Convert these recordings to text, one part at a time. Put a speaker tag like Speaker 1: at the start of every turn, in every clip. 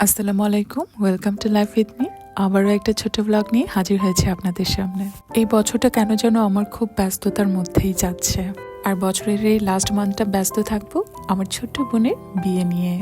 Speaker 1: আসসালামু আলাইকুম, welcome to life with me. আবারও একটা ছোট ব্লগ নিয়ে হাজির হয়েছে আপনাদের সামনে। এই বছরটা কেন যেন আমার খুব ব্যস্ততার মধ্যেই যাচ্ছে, আর বছরের এই লাস্ট মান্থটা ব্যস্ত থাকবো আমার ছোট্ট বোনের বিয়ে নিয়ে।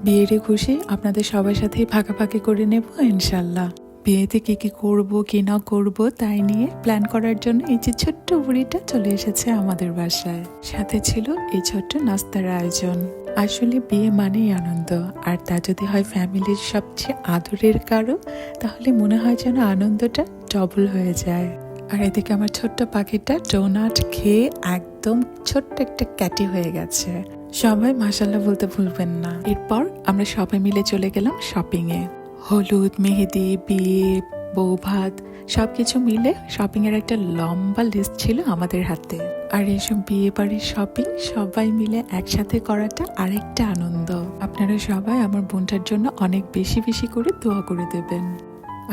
Speaker 1: বিয়েরই খুশি আপনাদের সবার সাথেই ভাগাভাগি করে নেব ইনশাল্লাহ। বিয়েতে কি কি করব কি না করব তাই নিয়ে প্ল্যান করার জন্য এই যে ছোট্ট বুড়িটা চলে এসেছে আমাদের বাসায়। সাথে ছিল এই ছোট্ট নাস্তার আয়োজন। আসলে বিয়ে মানেই আনন্দ, আর তা যদি হয় ফ্যামিলির সবচেয়ে আদরের কারো, তাহলে মনে হয় যেন আনন্দটা ডবল হয়ে যায়। আর এদিকে আমার ছোট্ট পাখিটা ডোনাট খেয়ে একদম ছোট্ট একটা ক্যাটি হয়ে গেছে। সবাই মাশাআল্লাহ বলতে ভুলবেন না। এরপর আমরা সবাই মিলে চলে গেলাম শপিং এ। হলুদ, মেহেদি, বিয়ে, বৌভাত সবকিছু মিলে শপিং এর একটা লম্বা লিস্ট ছিল আমাদের হাতে। আর এইসব বিয়ে বাড়ির শপিং সবাই মিলে একসাথে করাটা আরেকটা আনন্দ। আপনারা সবাই আমার বোনটার জন্য অনেক বেশি বেশি করে দোয়া করে দেবেন।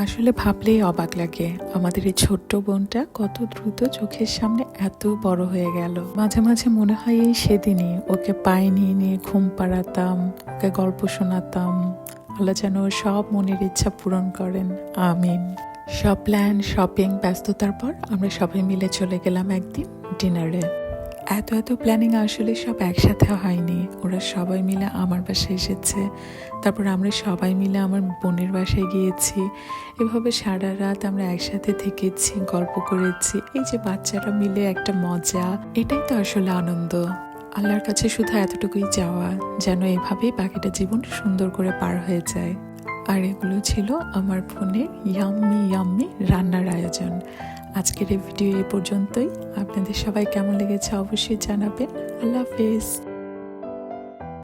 Speaker 1: আসলে ভাবলেই অবাক লাগে আমাদের এই ছোট্ট বোনটা কত দ্রুত চোখের সামনে এত বড় হয়ে গেল। মাঝে মাঝে মনে হয় এই সেদিনই ওকে পায়ে নিয়ে নিয়ে ঘুম পাড়াতাম, ওকে গল্প শোনাতাম। আল্লাহ যেন সব মনের ইচ্ছা পূরণ করেন, আমিন। সব প্ল্যান, শপিং, ব্যস্ততার পর আমরা সবাই মিলে চলে গেলাম একদিন ডিনারে। এত প্ল্যানিং আসলে সব একসাথে হয়নি। ওরা সবাই মিলে আমার বাসায় এসেছে, তারপর আমরা সবাই মিলে আমার বোনের বাসায় গিয়েছি। এভাবে সারা রাত আমরা একসাথে থেকেছি, গল্প করেছি। এই যে বাচ্চারা মিলে একটা মজা, এটাই তো আসলে আনন্দ। আল্লাহর কাছে শুধু এতটুকুই চাওয়া যেন এভাবেই বাকিটা জীবন সুন্দর করে পার হয়ে যায়। আর এগুলো ছিল আমার বোনের ইয়াম্মি রান্নার আয়োজন। আজকের এই ভিডিও এ পর্যন্তই। আপনাদের সবাই কেমন লেগেছে অবশ্যই জানাবেন। আল্লাহ হাফেজ।